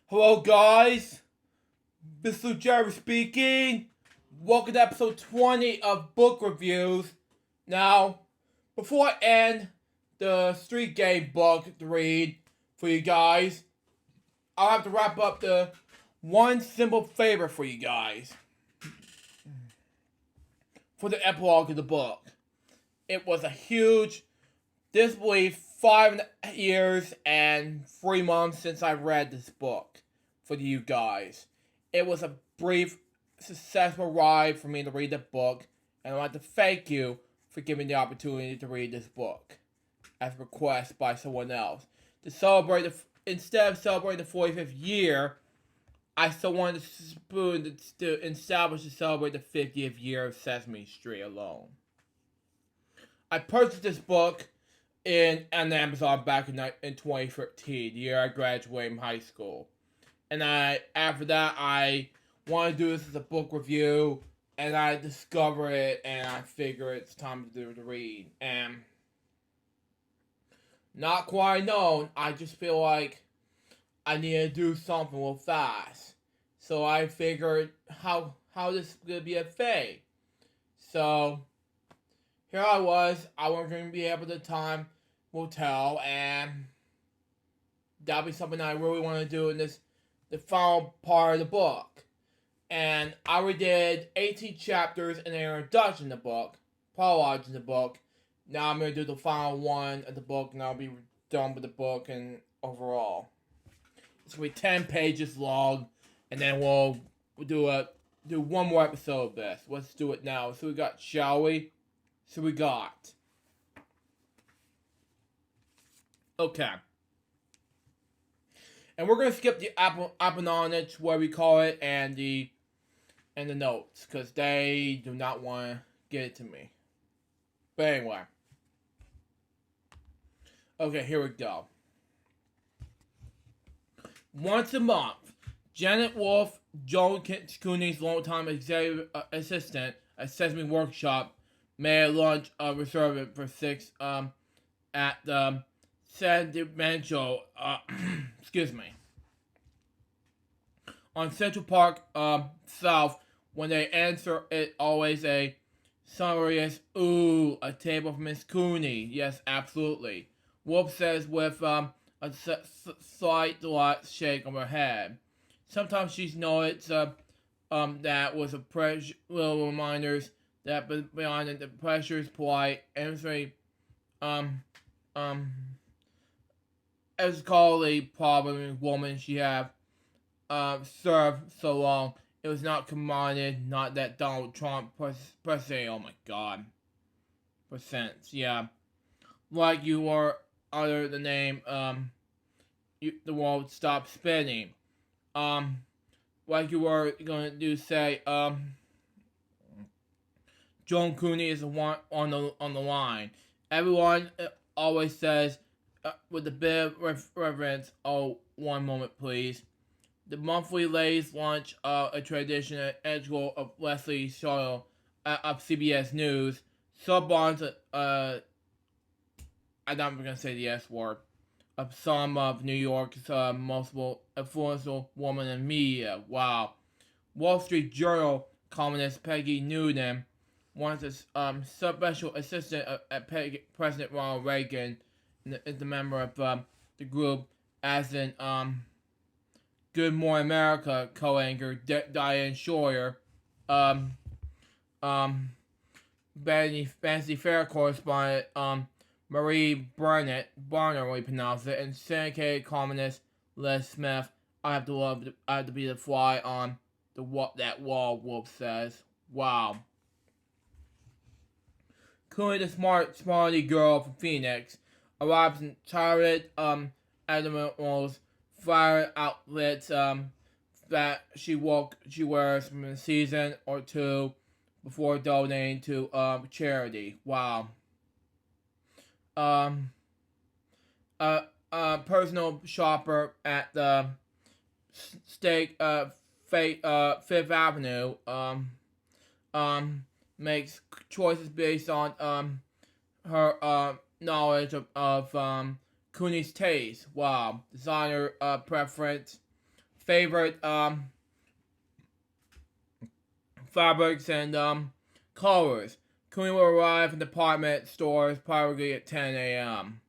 Hello guys, this is Jerry speaking. Welcome to episode 20 of Book Reviews. Now, before I end the street game book to read for you guys, I'll have to wrap up the one simple favor for you guys for the epilogue of the book. It was a huge disbelief 5 years and 3 months since I read this book for you guys. It was a brief, successful ride for me to read the book, and I want to thank you for giving me the opportunity to read this book as a request by someone else. To celebrate instead of celebrating the 45th year, I still wanted to establish to celebrate the 50th year of Sesame Street alone. I purchased this book on Amazon back in 2013, the year I graduated from high school. And after that, I wanted to do this as a book review, and I discovered it, and I figured it's time to do the read. And not quite known, I just feel like I need to do something real fast. So I figured how this is going to be a thing. So here I wasn't going to be able to time will tell, and that'll be something I really want to do in the final part of the book. And I already did 18 chapters in an introduction to the book, prologue in the book. Now I'm going to do the final one of the book, and I'll be done with the book and overall. It's going to be 10 pages long, and then we'll do one more episode of this. Let's do it now. So we got, shall we? So we got. Okay. And we're going to skip the Epilogue, where we call it, and the notes, because they do not want to get it to me. But anyway. Okay, here we go. Once a month, Janet Wolf, Joan Cooney's longtime executive assistant at Sesame Workshop, made a lunch reserved for 6 at the Sentimental, excuse me, on Central Park South. When they answer it, always a sonorous "ooh," a table for Miss Cooney. Yes, absolutely. Wolf says with a slight shake of her head. Sometimes she's noticed that was a little reminders that beyond the pressure is polite and very as called a problem woman she have served so long. It was not commanded, not that Donald Trump percent. Oh my God, percents. Yeah, like you were under the name the world stopped spinning. Like you were going to say Joan Cooney is the one on the line. Everyone always says with a bit of reverence, "Oh, one moment, please." The monthly ladies' lunch, a tradition at Edgewell of Leslie Shaw of CBS News, sub-bonds, I'm not gonna say the S word, of some of New York's most influential women in media. Wow. Wall Street Journal columnist Peggy Noonan, once a special assistant at President Ronald Reagan, is a member of the group, as in Good Morning America co-anchor Diane Sawyer, Fantasy Fair correspondent Marie Barner, we pronounce it, and syndicated columnist Les Smith. I have to be the fly on that wall, Wolf says. Wow. Cooney, the smarty girl from Phoenix, arrives in tired Admiral's fire outfits that she wears from a season or two before donating to charity. Wow. Personal shopper at the Fifth Avenue makes choices based on her knowledge of Cooney's taste. Wow. Designer preference, favorite fabrics and colors. Cooney will arrive in department stores probably at 10 a.m.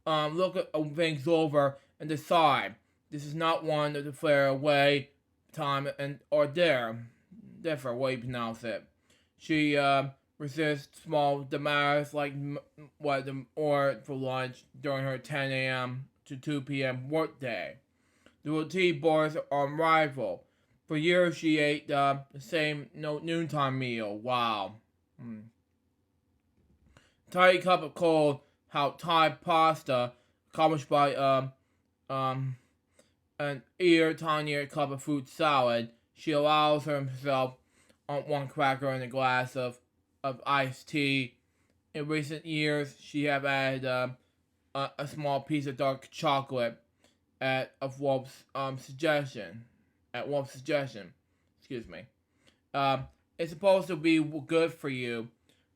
Look at things over and decide. This is not one to declare away time and or differ way you pronounce it. She resists small demands like what the or for lunch during her 10 a.m. to 2 p.m. workday. The routine bars are rival. For years she ate the same noontime meal. Wow. Tiny cup of cold hot Thai pasta accompanied by an tinier cup of fruit salad. She allows herself on one cracker and a glass of iced tea. In recent years, she have added a small piece of dark chocolate at Wolf's suggestion. Excuse me. It's supposed to be good for you.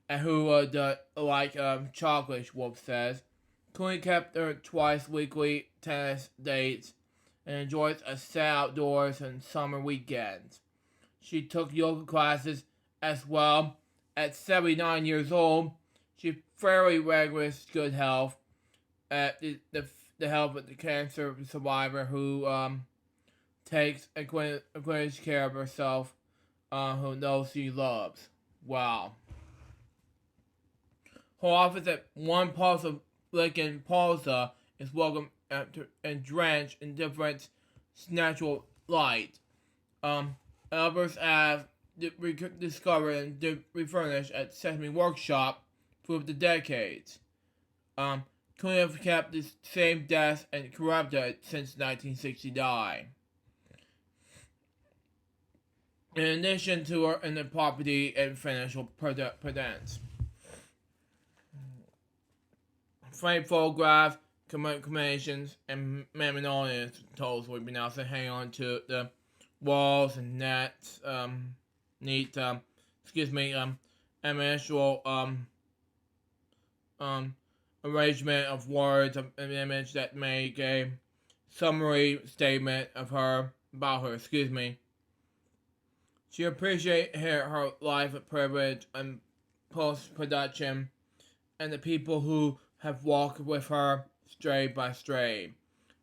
And who would like chocolate? Wolf says. Cooney kept her twice weekly tennis dates and enjoys a set outdoors and summer weekends. She took yoga classes as well. At 79 years old, she fairly regulars good health. The health of the cancer survivor who takes great care of herself, who knows she loves. Wow. Her office at 1 Plaza Lincoln Plaza is welcome and drenched in different natural light. Others have discovered and refurnished at Sesame Workshop through the decades. Could have kept the same desk and corrupted since 1969. In addition to her in the property and financial prudence. Frame photographs, commissions, and memorandums totals will be now to hang on to the walls and nets, arrangement of words of an image that make a summary statement of her, about her, She appreciates her life of privilege and post-production, and the people who have walked with her stray by stray.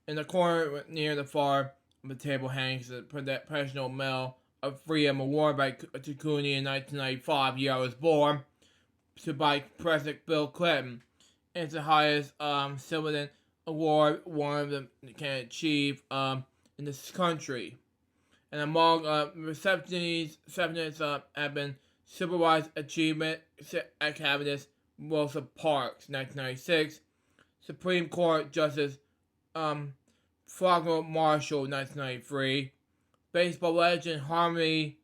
In the corner near the far of the table hangs the Professional Medal of Freedom Award to Cooney in 1995, year I was born, by President Bill Clinton. It's the highest civilian award one of them can achieve in this country. And among receptionists have been Civil Rights Achievement Academist Rosa Parks, 1996, Supreme Court Justice Flagler Marshall, 1993, baseball legend Harmoniation,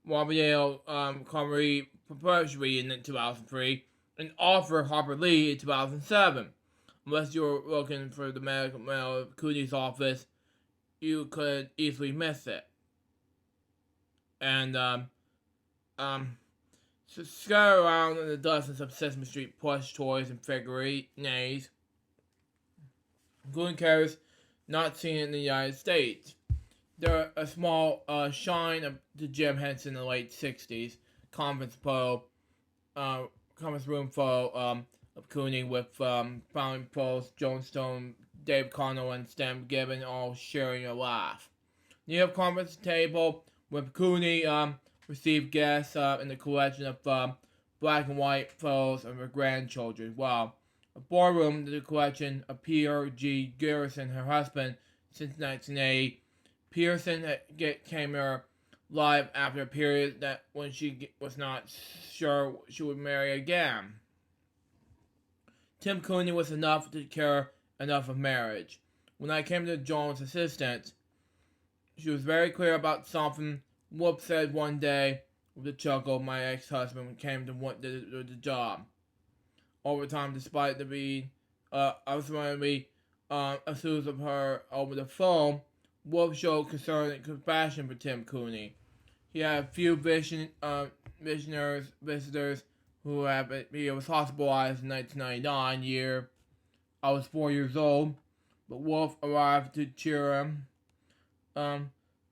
Gabrielle Connery Perpetuity in 2003, and author Harper Lee in 2007. Unless you're looking for the medical mail of Cooney's office, you could easily miss it. And so scatter around in the dozens of Sesame Street plush toys and figurines, including characters not seen in the United States. There are a small shine of the Jim Henson in the late 60s conference room photo of Cooney with founding pros Joan Stone, Dave Connell, and Stan Gibbon all sharing a laugh. Near the conference table with Cooney received guests in the collection of black and white photos of her grandchildren. Wow. A boardroom in the collection of Peter G. Garrison, her husband, since 1980. Pearson came here live after a period that when she was not sure she would marry again. Tim Cooney was enough to care enough of marriage. When I came to Joan's assistant, she was very clear about something. Whoop said one day with a chuckle, my ex-husband came to want the job. Over time, despite the being accused of her over the phone, Wolf showed concern and compassion for Tim Cooney. He had a few visitors who he was hospitalized in 1999 year. I was 4 years old. but Wolf arrived to cheer him.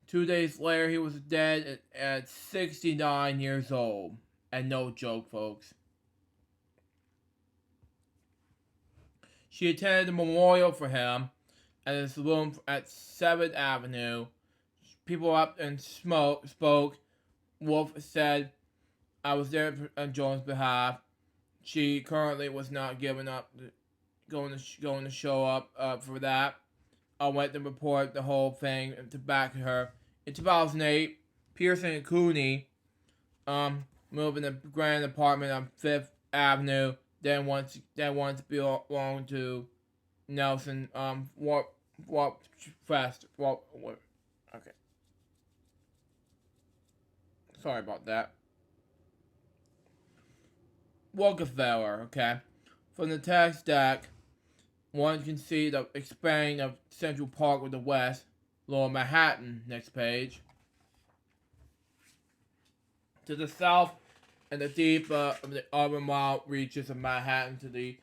2 days later, he was dead at 69 years old. And no joke, folks. She attended a memorial for him at his saloon at 7th Avenue. People up and spoke. Wolf said, I was there on Joan's behalf. She currently was not giving up, going to show up for that. I went to report the whole thing to back her. In 2008, Pearson and Cooney moved in a grand apartment on 5th Avenue. Then once belonged to Nelson. Okay. Sorry about that. Rockefeller, okay. From the text deck, one can see the expanding of Central Park with the west, Lower Manhattan, next page. To the south and the deep of the urban wild reaches of Manhattan to the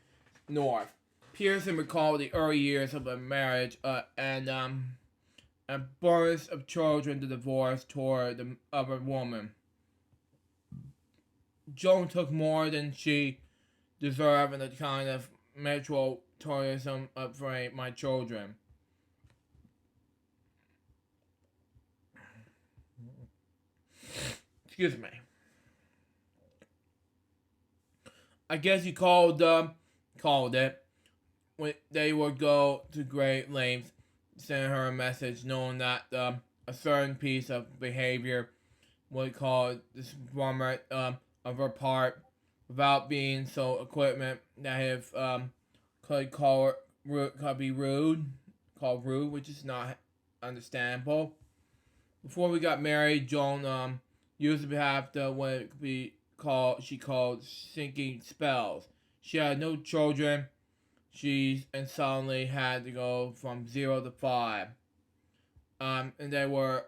north. Pearson recalled the early years of a marriage and births of children to divorce toward the other woman. Joan took more than she deserved in the kind of metro tourism for my children. Excuse me. I guess you called it when they would go to great lengths, send her a message knowing that a certain piece of behavior would cause disappointment of her part without being so equipment that if could be rude, called rude, which is not understandable. Before we got married, Joan used to have to what it could be she called sinking spells. She had no children. And suddenly had to go from 0 to 5. And they were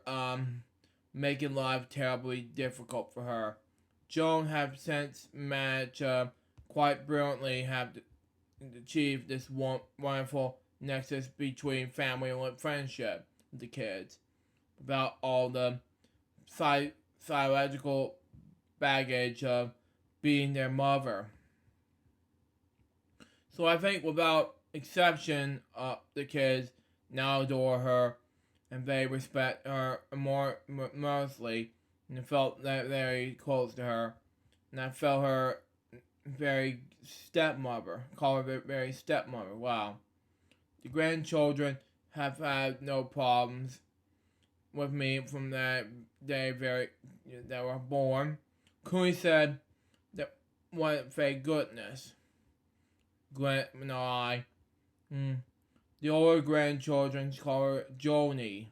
making life terribly difficult for her. Joan have since managed quite brilliantly have achieved this wonderful nexus between family and friendship with the kids, without all the psychological baggage of being their mother. So I think without exception, the kids now adore her and they respect her more mostly, and felt that very close to her. And I felt her very stepmother, call her very stepmother. Wow. The grandchildren have had no problems with me from that day they were born. Cooney said that what thank goodness. Grant and I. The older grandchildren call her Joni,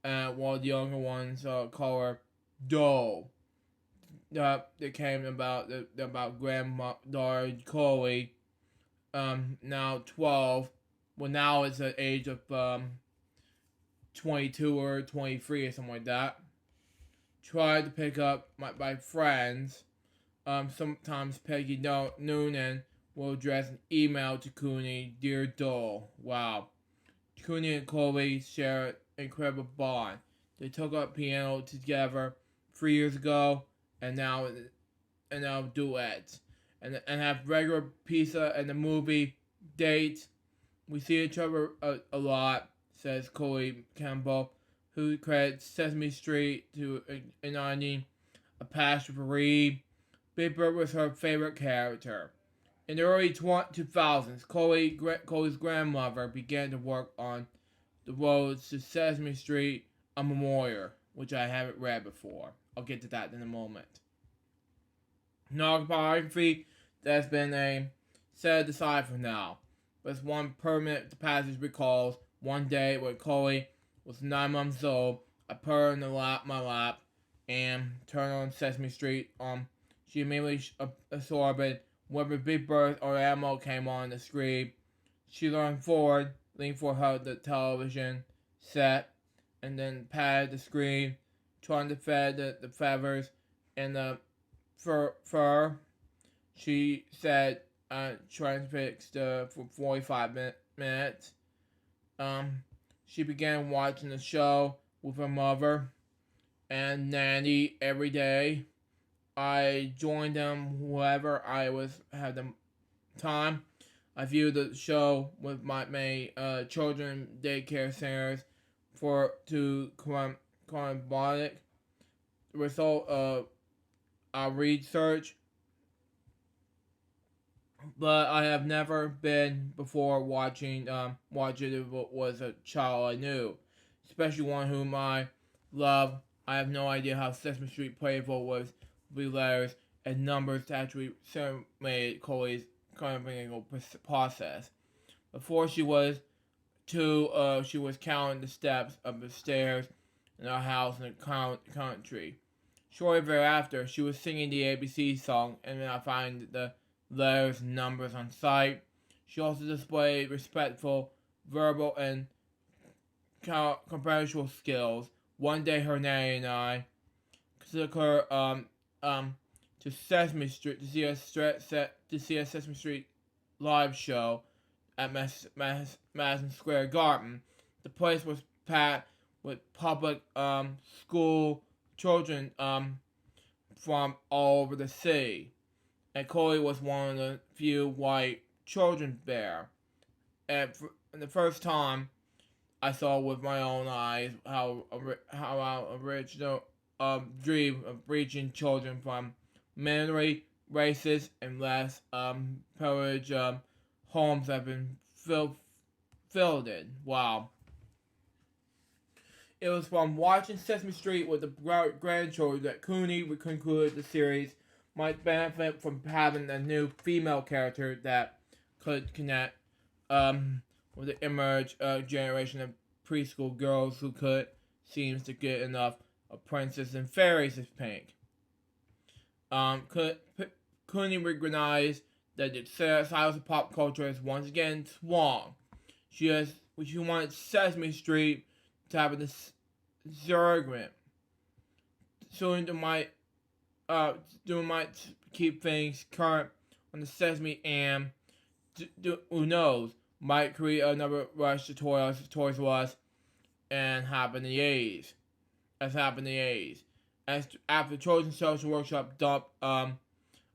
while the younger ones call her Doe. They came about granddaughter Chloe, now 12. Well, now it's at age of 22 or 23 or something like that. Tried to pick up my friends. Sometimes Peggy Noonan will address an email to Cooney, Dear Doe. Wow. Cooney and Chloe share an incredible bond. They took up piano together 3 years ago, and now duets, and have regular pizza and the movie dates. We see each other a lot, says Chloe Campbell, who credits Sesame Street to igniting a passion for Reed. Big Bird was her favorite character. In the early 2000s, Chloe's grandmother began to work on The Roads to Sesame Street, a memoir, which I haven't read before. I'll get to that in a moment. An autobiography that's been set aside for now, but it's one permanent passage recalls one day when Chloe was 9 months old. I put her in my lap, and turned on Sesame Street. She immediately absorbed whether Big Bird or Elmo came on the screen. She leaned forward her the television set, and then patted the screen, trying to fed the feathers and the fur. She said transfixed for 45 minutes. She began watching the show with her mother and nanny every day. I joined them whenever I had the time. I viewed the show with my children daycare centers to combine the result of our research, but I have never been before watching it was a child I knew, especially one whom I love. I have no idea how Sesame Street playful was with letters and numbers to actually simulate Chloe's comprehensible process. Before she was 2, she was counting the steps of the stairs in our house in the country. Shortly thereafter, she was singing the ABC song, and then I find the letters and numbers on sight. She also displayed respectful verbal and comprehensible skills. One day, her nanny and I took her to Sesame Street to see a Sesame Street live show at Madison Square Garden. The place was packed with public school children from all over the city, and Chloe was one of the few white children there. And the first time I saw with my own eyes how our original dream of reaching children from minority, racist, and less privileged homes have been filled in. Wow. It was from watching Sesame Street with the grandchildren that Cooney would conclude the series might benefit from having a new female character that could connect with the emerged generation of preschool girls who seems to get enough of Princess and Fairies as Pink. Cooney recognized that the size of pop culture has once again swung. She wanted Sesame Street to have a surrogate. Soon might keep things current on the Sesame and who knows, might create another rush to Toys R Us and happen in the 80s. As happened in the 80s. After Children's Social Workshop dumped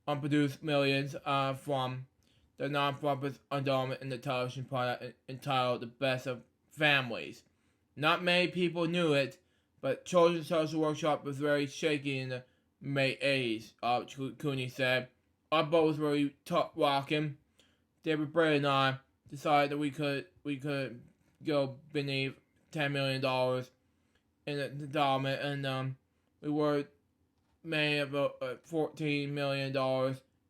unproduced millions from the non-profit's endowment in the television product entitled The Best of Families. Not many people knew it, but Children's Social Workshop was very shaky in the late 80s, Cooney said. Our boat was really rocking. David Bray and I decided that we could go beneath $10 million in the endowment, and we were made about $14 million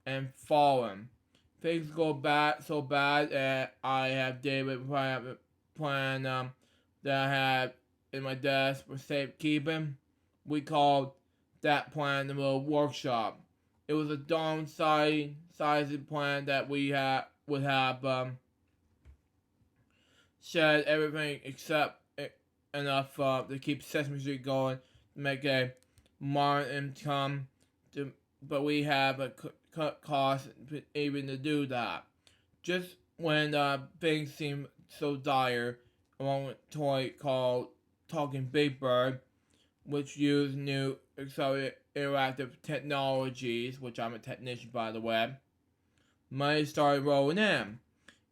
and fallen. Things go bad so bad that I have David plan that I had in my desk for safekeeping. We called that plan the little workshop. It was a downsizing plan that we would have shed everything except enough to keep Sesame Street going, to make a modern income, but we have cut costs even to do that. Just when things seem so dire, along with a toy called Talking Big Bird, which used new accelerated interactive technologies, which I'm a technician by the way, money started rolling in.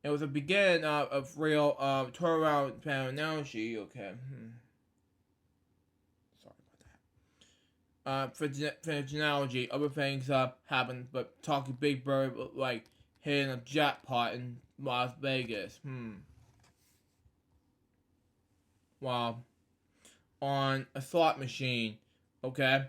It was a beginning of real turnaround analogy. Okay. Sorry about that. For analogy, other things happened, but Talking Big Bird looked like hitting a jackpot in Las Vegas. Wow. On a slot machine. Okay.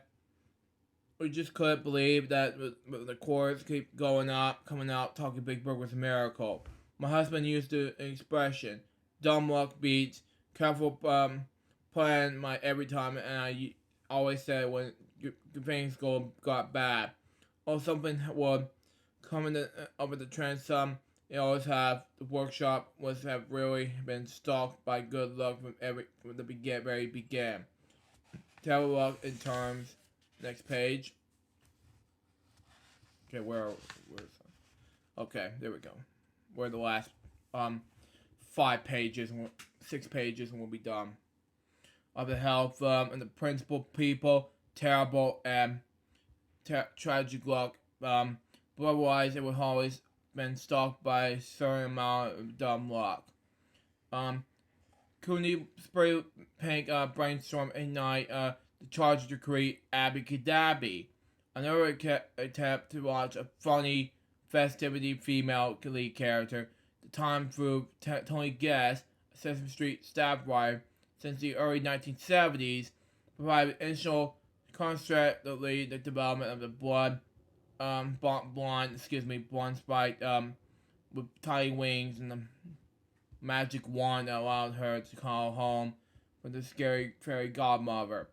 We just couldn't believe that the chords keep coming out. Talking Big Bird was a miracle. My husband used the expression, dumb luck beats, careful plan my every time, and I always said when things got bad, or something would come over the trend. They always have. The workshop have really been stalked by good luck from the very beginning. Terrible luck in terms. Next page. Okay, where is that? Okay, there we go. We're the last 5 pages, 6 pages, and we'll be done. Of the health and the principal people, terrible and tragic luck. Otherwise, it would always been stalked by a certain amount of dumb luck. Cooney spray paint brainstorm ignite the charge to create Abby Cadabby. Another attempt to watch a funny festivity female lead character. The time through Tony Guest, a Sesame Street staff writer since the early 1970s, provided initial constructively the development of the blonde spike with tiny wings and the magic wand that allowed her to call home with the scary fairy godmother.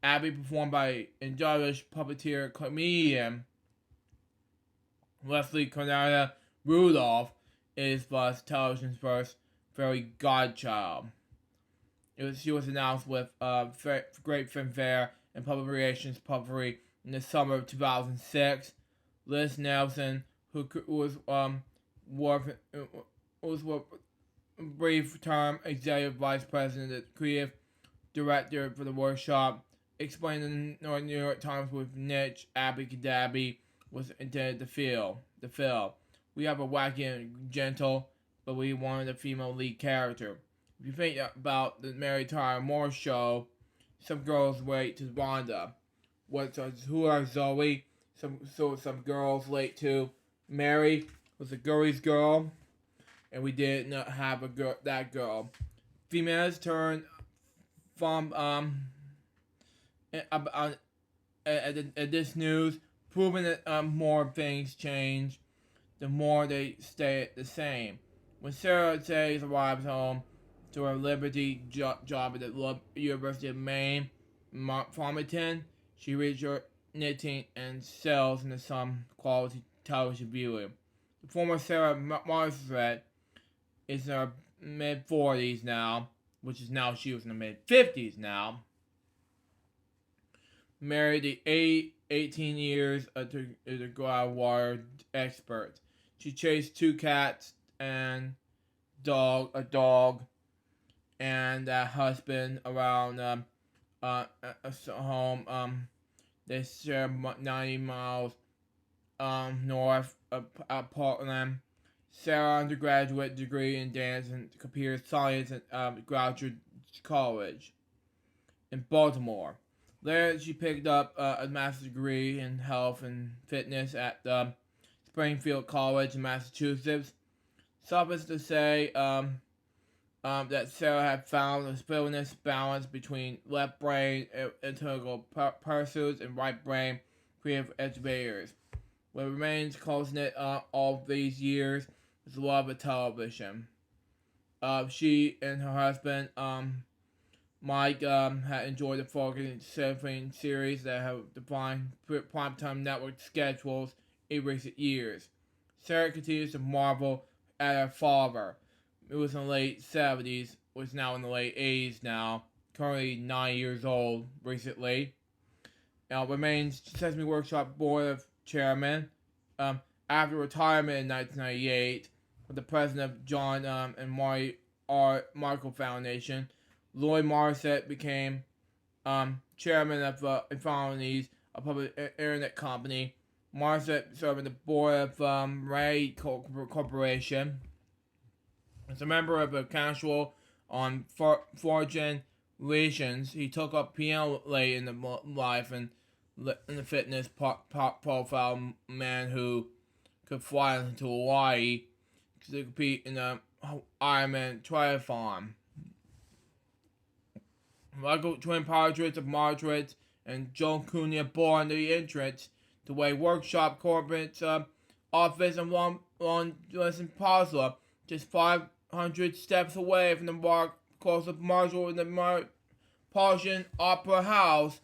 Abby, performed by English puppeteer comedian Leslie Cornelia Rudolph, is thus television's first fairy godchild. She was announced with great fanfare and public relations puffery in the summer of 2006. Liz Nelson, who was a brief term executive vice president and creative director for the workshop, explained in the New York Times with niche Abby Cadabby was intended to fill. We have a wacky and gentle, but we wanted a female lead character. If you think about the Mary Tyler Moore show, some girls relate to Wanda. Who are Zoe? Some girls relate to Mary, was a girl's girl, and we did not have that girl. Females turn from at this news, proving that more things change, the more they stay the same. When Sarah Chase arrives home to her Liberty job at the University of Maine, Farmington, she reads her knitting and sells into some quality television viewing. The former Sarah Margaret is in her mid-40s now, which is now she was in the mid-50s now. Married 18 years to the Groundwater expert. She chased 2 cats and a dog, and a husband around home. They share 90 miles north of Portland. Sarah undergraduate degree in dance and computer science at Graduate College in Baltimore. Later, she picked up a master's degree in health and fitness at Springfield College in Massachusetts. Suffice to say that Sarah had found a stillness balance between left brain integral pursuits and right brain creative educators. What remains close-knit all these years is the love of television. She and her husband, Mike, had enjoyed the focusing surfing series that have defined primetime network schedules in recent years. Sarah continues to marvel at her father. It was in the late 70s, was now in the late 80s now, currently 9 years old recently. Now remains Sesame Workshop Board of Chairman. After retirement in 1998, with the president of John and Maury R. Markle Foundation, Lloyd Morissette became chairman of Infinities, a public internet company. Morissette served on the board of Ray Corporation. As a member of the Council on Foreign Relations, he took up piano late in the life and in the fitness profile man who could fly into Hawaii to compete in the Ironman triathlon. Michael twin portraits of Margaret and Joan Cunha born the entrance to a workshop corporate office in Long Plaza, just 500 steps away from the close of Marshall in the Parisian Opera House.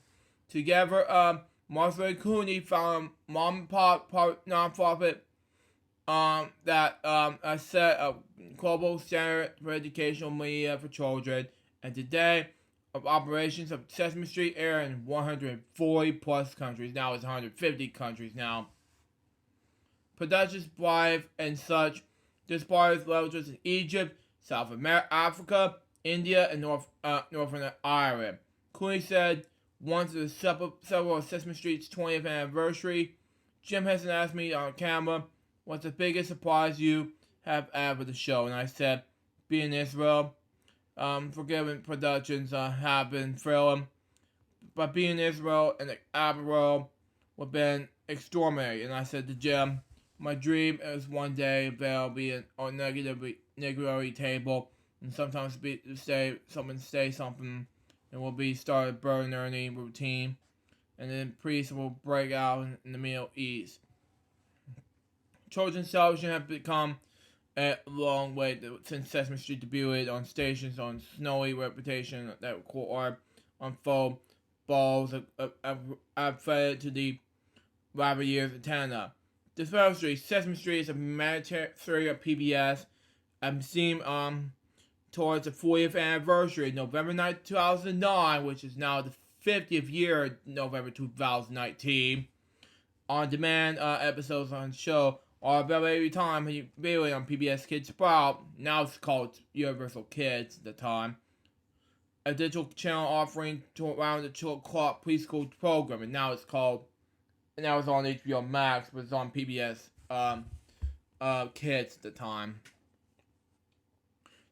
Together, Marshall and Cooney found a mom-and-pop non-profit that a set of global standard for educational media for children, and today of operations of Sesame Street air in 140 plus countries. Now it's 150 countries now. productions live and such. This bar is levels in Egypt, South America, Africa, India, and Northern Ireland. Cooley said, once the several of Sesame Street's 20th anniversary, Jim Henson asked me on camera, what's the biggest surprise you have had with the show? And I said, being in Israel, forgiven productions have been thrilling, but being in Israel and the Epilogue have been extraordinary. And I said to Jim, my dream is one day there'll be a negative table, and sometimes say something, and we'll be started burning earning routine, and then priests will break out in the Middle East. Children's television have become a long way since Sesame Street debuted on stations on snowy reputation that record on full balls have fed to the rabbit years antenna. Sesame Street is a humanitarian of PBS and seem towards the 40th anniversary, November 9, 2009, which is now the 50th year, November 2019. On-demand episodes on the show are available every time available on PBS Kids Sprout. Now it's called Universal Kids at the time. A digital channel offering around the clock preschool program, and now it's on HBO Max, but it's on PBS Kids at the time.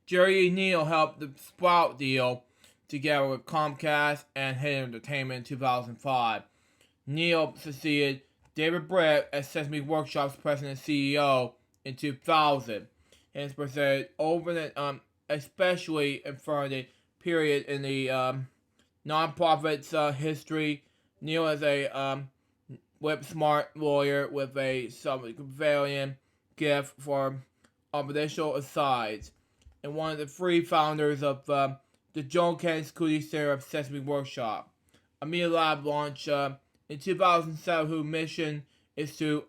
Jerry and Neil helped the Sprout deal together with Comcast and Hit Entertainment in 2005. Neil succeeded David Brett as Sesame Workshop's president and CEO in 2000. He has presented over especially in front of the period in the non-profit's history. Neil is a whip-smart lawyer with a somewhat gift for operational asides, and one of the three founders of the Joan Kennedy Cooley Center of Sesame Workshop. A media lab launched in 2007, whose mission is to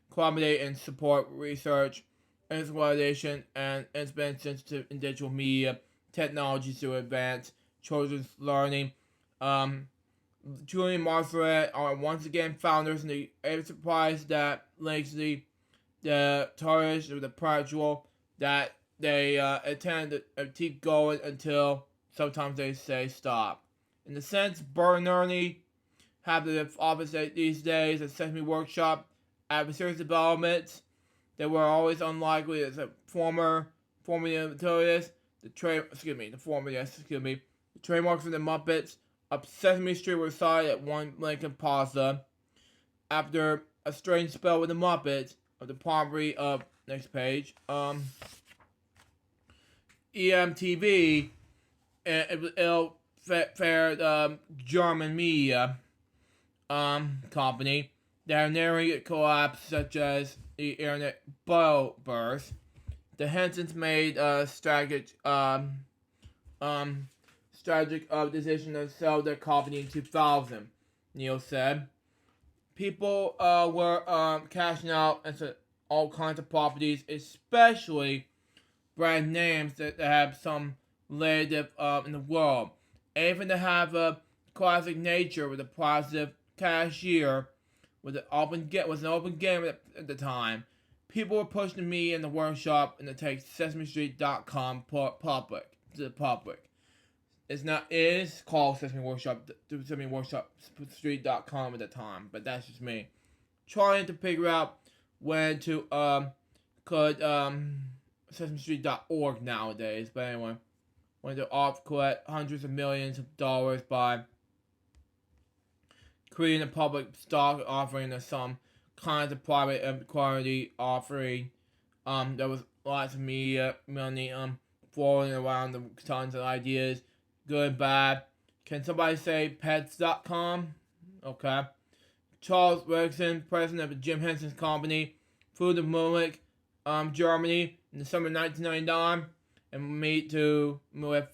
coordinate and support research, exploitation, and sensitive in digital media technologies to advance children's learning. Julie and Margaret are once again founders in the enterprise that links the tourists to the practical that they intend to keep going until sometimes they say stop. In a sense, Bert and Ernie have the office these days at Sesame Workshop have serious developments that were always unlikely as a former notorious. The trademarks of the Muppets of Sesame Street were signed at One Lincoln Plaza after a strange spell with the Muppets of the property of next page. EMTV fair German media company that are nearing collapse, such as the internet burst. The Hensons made a strategic decision to sell their company in 2000, Neil said. People were cashing out into all kinds of properties, especially brand names that have some relative in the world. Even to have a classic nature with a positive cashier was an open game at the time. People were pushing me in the workshop and to take SesameStreet.com public to the public. It is called Sesame Workshop, Sesame Workshop Street.com at the time, but that's just me trying to figure out when to SesameStreet.org nowadays. But anyway, when to collect hundreds of millions of dollars by creating a public stock offering of some kinds of private quality offering. There was lots of media money flowing around the tons of ideas, good and bad. Can somebody say pets.com? Okay. Charles Rickson, president of Jim Henson's company, flew to Munich, Germany in the summer of 1999 and meet with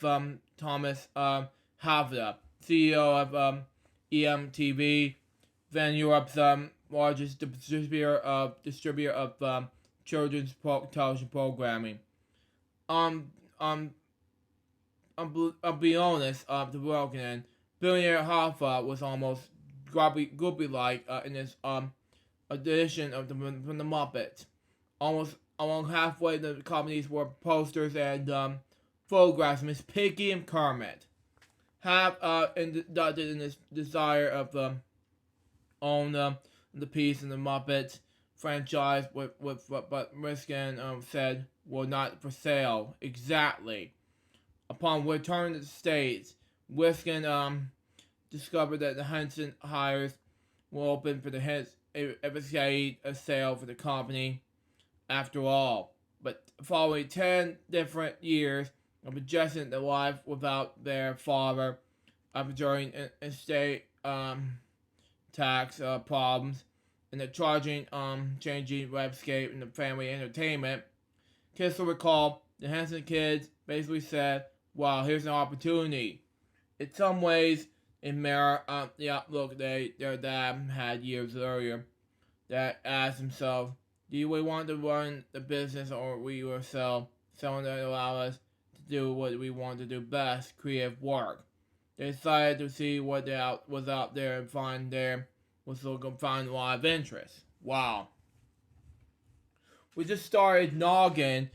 Thomas Havler, CEO of EMTV, then Europe's largest distributor of children's television programming. I'll be honest, the working billionaire Hoffa was almost groupie-like in his edition of from the Muppets. Almost along halfway, the companies were posters and photographs of Miss Piggy and Kermit. Half inducted in this desire of own the piece in the Muppets franchise, but Riskin said were not for sale. Exactly. Upon return to the States, Wiskin discovered that the Henson hires were open for the episode a sale for the company after all. But following 10 different years of adjusting to life without their father, during estate tax problems, and the changing landscape in the family entertainment, kids will recall the Henson kids basically said, "Wow, here's an opportunity." In some ways, it mirror the outlook their dad had years earlier. That asked himself, "Do we want to run the business, or we will sell someone that allow us to do what we want to do best, creative work?" They decided to see what was out there and find there was looking to find a lot of interest. Wow. We just started Noggin,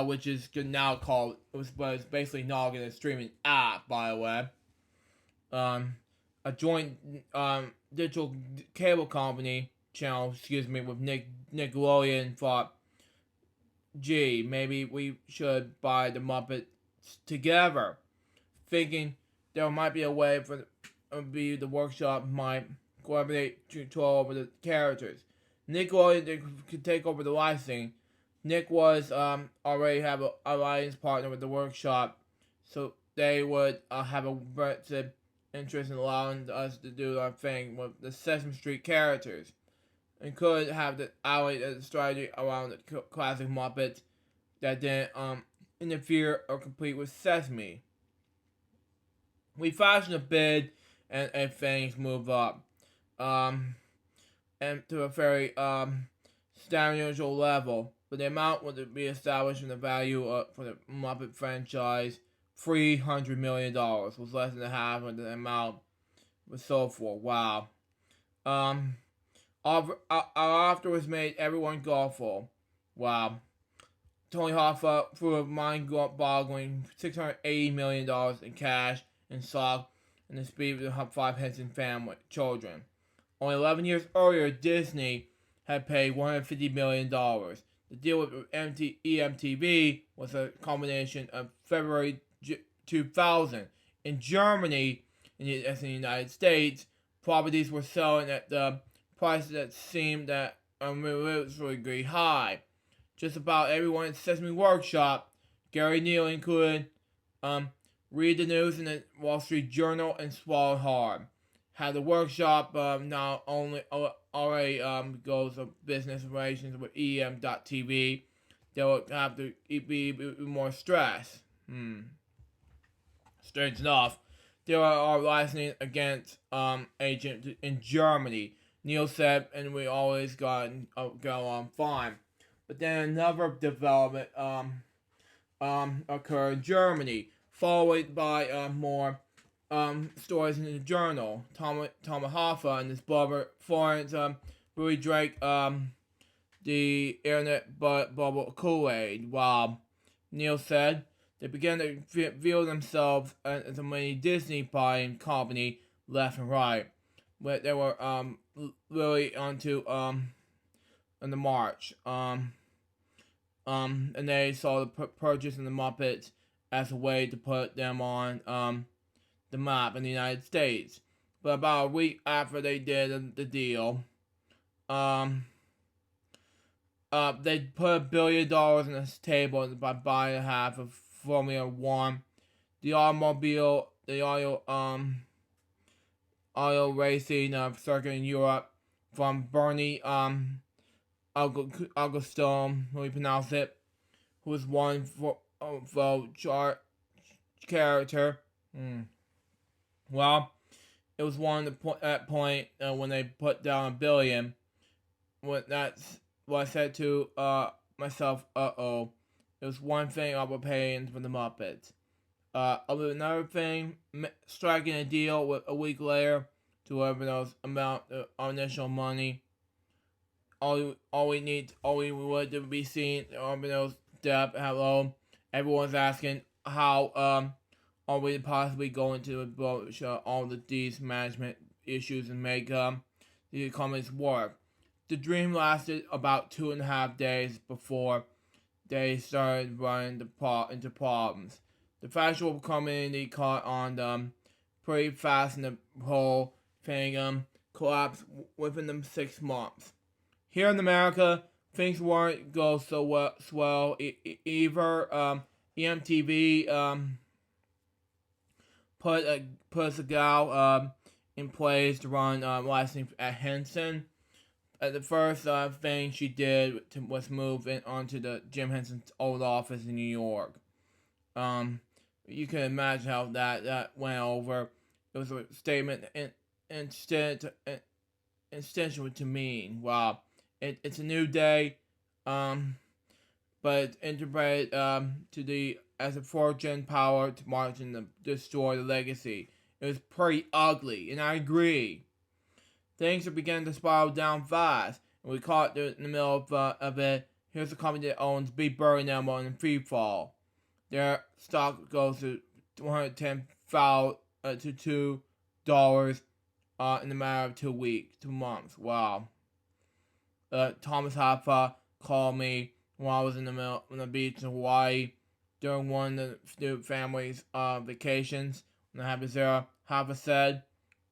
which is now called, was basically Noggin, a streaming app, by the way. A joint digital cable company channel, with Nickelodeon thought, gee, maybe we should buy the Muppets together, thinking there might be a way for the workshop might coordinate control over the characters. Nickelodeon could take over the licensing. Nick was already have a alliance partner with the workshop, so they would have a vested interest in allowing us to do our thing with the Sesame Street characters, and could have the alley strategy around the classic Muppets that didn't interfere or compete with Sesame. We fashioned a bid, and things move up, and to a very unusual level. But the amount would be established in the value for the Muppet franchise, $300 million, was less than half of the amount was sold for. Wow. Our offer was made everyone grateful. Wow. Tony Hoffa threw a mind-boggling $680 million in cash and stock and the speed of the 5 Henson family children. Only 11 years earlier, Disney had paid $150 million. The deal with EMTV was a combination of February 2000. In Germany, as in the United States, properties were selling at the prices that seemed that really high. Just about everyone at Sesame Workshop, Gary Neal included, read the news in the Wall Street Journal and swallow hard. Had the workshop now already goes of business relations with EM.TV, they would have to be more stressed. Strange enough, there are licensing against agent in Germany. Neil said, and we always go on fine. But then another development occurred in Germany, followed by more stories in the journal. Thomas Hoffa and his brother Florence really drank the internet bubble Kool-Aid. Wow. Neil said they began to view themselves as a mini Disney buying company left and right. But they were really onto in the march. And they saw the purchase of the Muppets as a way to put them on the map in the United States. But about a week after they did the deal, they put $1 billion on this table by buying half of Formula One, the auto racing circuit in Europe, from Bernie Augustone, how we pronounce it, who was one for character. Well, it was one at that point when they put down $1 billion. That's what I said to myself. It was one thing I was paying for the Muppets. Another thing, striking a deal with a week later to whatever those amount of initial money. all we would to be seen Orbital's depth. Hello, everyone's asking how are we possibly going to approach all these management issues and make the economies work. The dream lasted about 2.5 days before they started running into problems. The factual community caught on them pretty fast, and the whole thing collapsed within them 6 months. Here in America, things weren't go so swell either. EMTV put a gal in place to run licensing at Henson. The first thing she did was move onto the Jim Henson's old office in New York. You can imagine how that went over. It was a statement intentional to mean. Wow, it's a new day, but it's interpreted as a fortune power to march and destroy the legacy. It was pretty ugly, and I agree. Things are beginning to spiral down fast, and we caught in the middle of it. Here's a company that owns Big Bird and Elmo and Free Fall. Their stock goes to $110 to $2 in a matter of 2 months. Wow. Thomas Hoffa called me while I was on the beach in Hawaii during one of the family's vacations. When I was there, Hoffa said,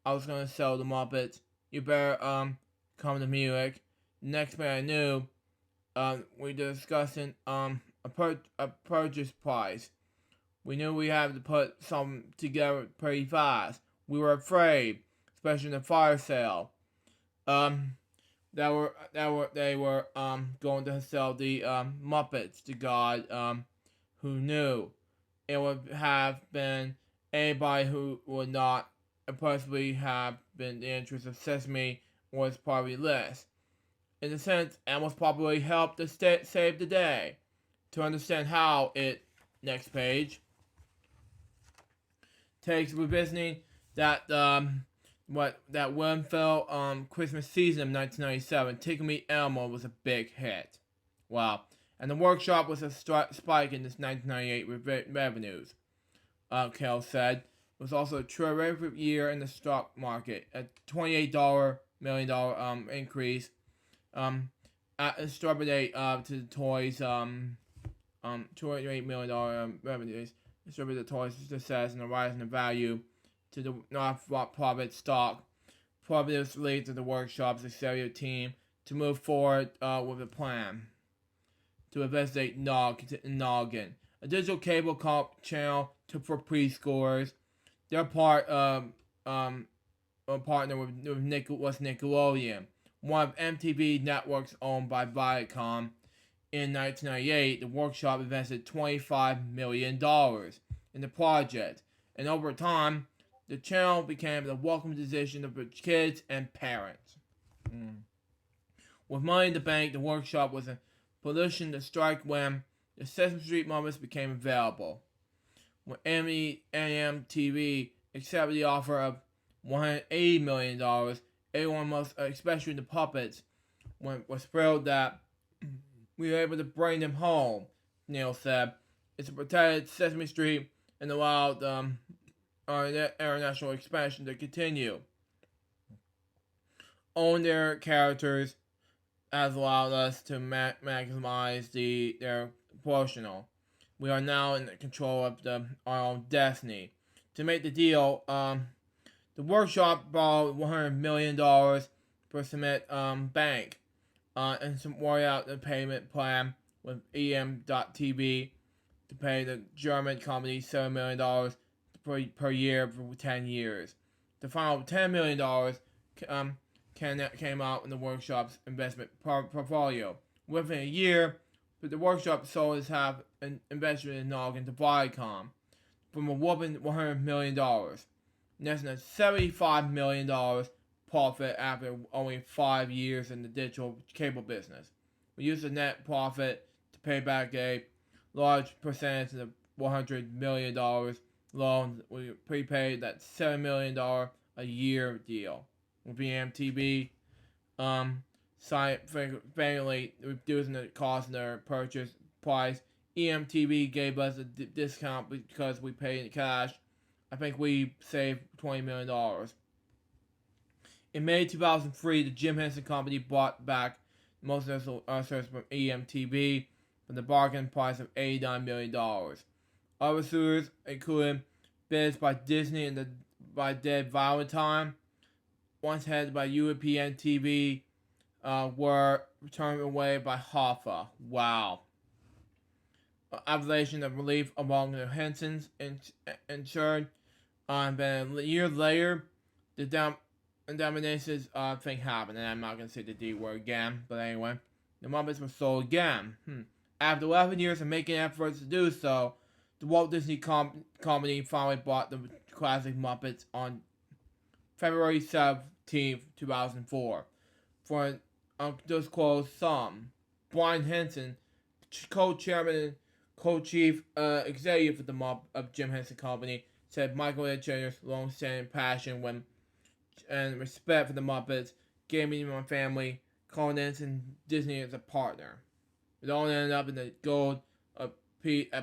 I was going to sell the Muppets. You better come to Munich. Next thing I knew, we discussing a purchase price. We knew we had to put something together pretty fast. We were afraid, especially in the fire sale. They were going to sell the Muppets to God. Who knew? It would have been anybody who would not possibly have been the interest of Sesame was probably less. In a sense, Elmo's probably helped to save the day. To understand how it, next page, takes revisiting that Winfield Christmas season of 1997, Tickle Me Elmo was a big hit. Wow. And the workshop was a spike in this 1998 revenues. Kell said. It was also a terrific year in the stock market, a $28 million increase. Extrapolate to the toys, $28 million revenues. Extrapolate the toys' success and the rise in the value to the not-for-profit stock. Probably this leads to the workshop's executive team to move forward with a plan to investigate Noggin, a digital cable channel for preschoolers. They're partner with Nickelodeon, one of MTV networks owned by Viacom. In 1998, the workshop invested $25 million in the project, and over time, the channel became the welcome decision of kids and parents. With money in the bank, the workshop was in position to strike when the Sesame Street Muppets became available. When MTV accepted the offer of $180 million, everyone, especially the puppets, was thrilled that we were able to bring them home, Neil said. It's protected Sesame Street and allowed our international expansion to continue. Own their characters has allowed us to maximize their proportional. We are now in control of our own destiny. To make the deal, the workshop borrowed $100 million for Cement Bank and some worry out the payment plan with EM.TV to pay the German company $7 million per year for 10 years. The final $10 million came out in the workshop's investment portfolio. Within a year, but the workshop sold its half an investment in Noggin to Viacom from a whopping $100 million. Less than $75 million profit after only 5 years in the digital cable business. We used the net profit to pay back a large percentage of the $100 million loan. We prepaid that $7 million a year deal with BMTV. significantly reducing the cost of their purchase price. EMTV gave us a discount because we paid in cash. I think we saved $20 million. In May 2003, the Jim Henson Company bought back most of their shares from EMTV for the bargain price of $89 million. Other suitors included bids by Disney and by Dead Valentine, once headed by European TV, were turned away by Hoffa. Wow. Observation of relief among the Hensons ensured. Then a year later, the dominations thing happened, and I'm not going to say the D word again, but anyway, the Muppets were sold again. After 11 years of making efforts to do so, the Walt Disney Company finally bought the classic Muppets on February 17th, 2004, for an undisclosed sum. Brian Henson, co-chairman and co-chief executive of Jim Henson Company, said Michael and Jenner's long-standing passion and respect for the Muppets gave me my family confidence in Disney as a partner. It all ended up in the gold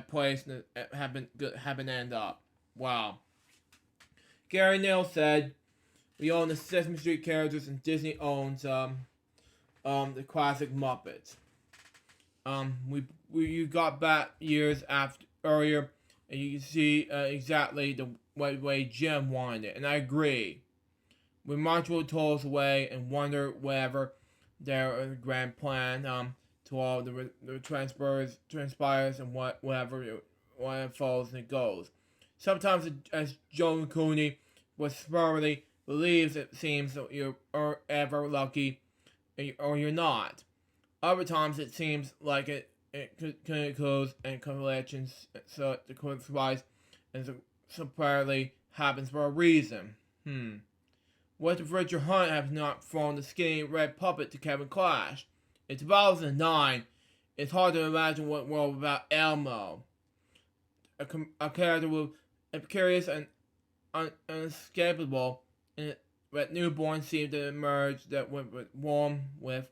place that happened to end up. Wow. Gary Neal said, "We own the Sesame Street characters, and Disney owns the classic Muppets. You got back years earlier, and you can see exactly the way Jim wanted it, and I agree. We march told away and wonder whether their grand plan to all the transpires and whatever falls and it goes. Sometimes, as Joan Cooney was firmly believes, it seems that you're ever lucky or you're not. Other times it seems like it goes and collections, so the surprise and separately happens for a reason. What if Richard Hunt has not thrown the skinny red puppet to Kevin Clash? In 2009, it's hard to imagine what world without Elmo. A character with curious and unescapable, and that newborn seemed to emerge that went warm with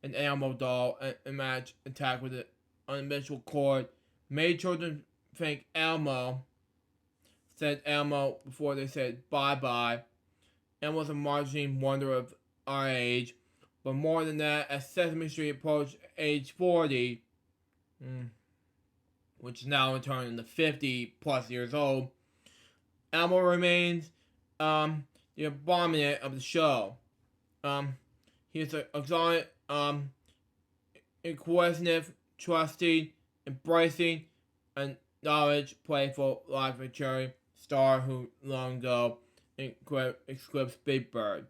an Elmo doll and match attack with an umbilical cord made children think Elmo said Elmo before they said bye-bye. Elmo's a marginal wonder of our age, but more than that, as Sesame Street approached age 40, which is now turning to 50 plus years old, Elmo remains the abominant of the show. He's an exotic, inquisitive, trusting, embracing, and knowledge, playful, life-maturing star who long ago eclipsed Big Bird.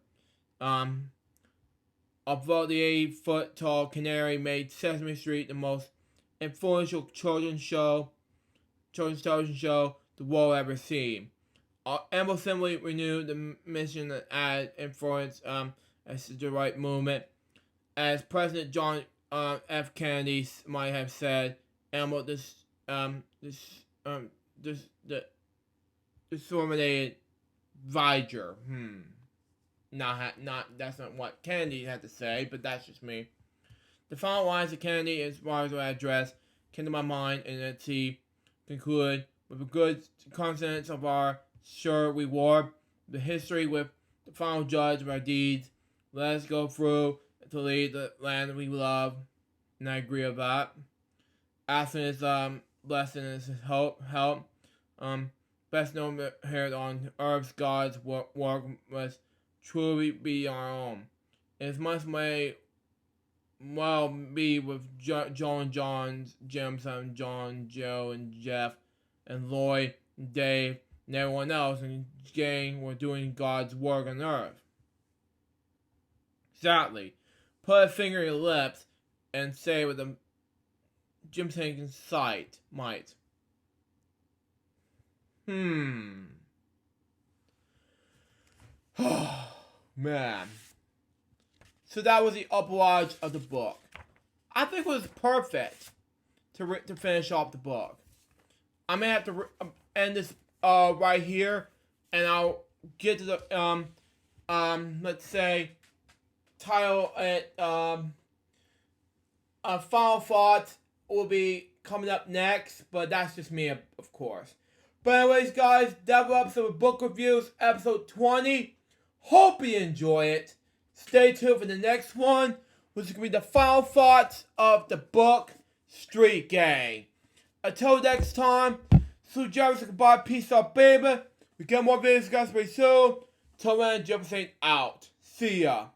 Although the 8-foot-tall canary made Sesame Street the most influential children's television show the world ever seen, Elmo simply renewed the mission and added influence as the right movement. As President John F. Kennedy might have said, Elmo discriminated Viger. That's not what Kennedy had to say, but that's just me. The final lines of Kennedy as far as I address came to my mind, and as he concluded with a good consonance of our sure reward, the history with the final judge of our deeds. Let us go through to lead the land we love, and I agree with that. Asking his blessing is his help. Best known here on Earth's God's work must truly be our own. It must may well be with John's, Jim's son John, Joe, and Jeff, and Lloyd, and Dave, and everyone else in the gang were doing God's work on Earth. Exactly. Put a finger in your lips and say with a Jim Henson sight might. Man. So that was the epilogue of the book. I think it was perfect to finish off the book. I may have to end this right here, and I'll get to the let's say title it, Final Thoughts will be coming up next, but that's just me, of course. But anyways, guys, that was episode of Book Reviews, episode 20. Hope you enjoy it. Stay tuned for the next one, which is going to be the final thoughts of the book Street Gang. Until next time, so Jerry, goodbye, peace out, baby. We get more videos, guys, very soon. Till then, Jefferson out. See ya.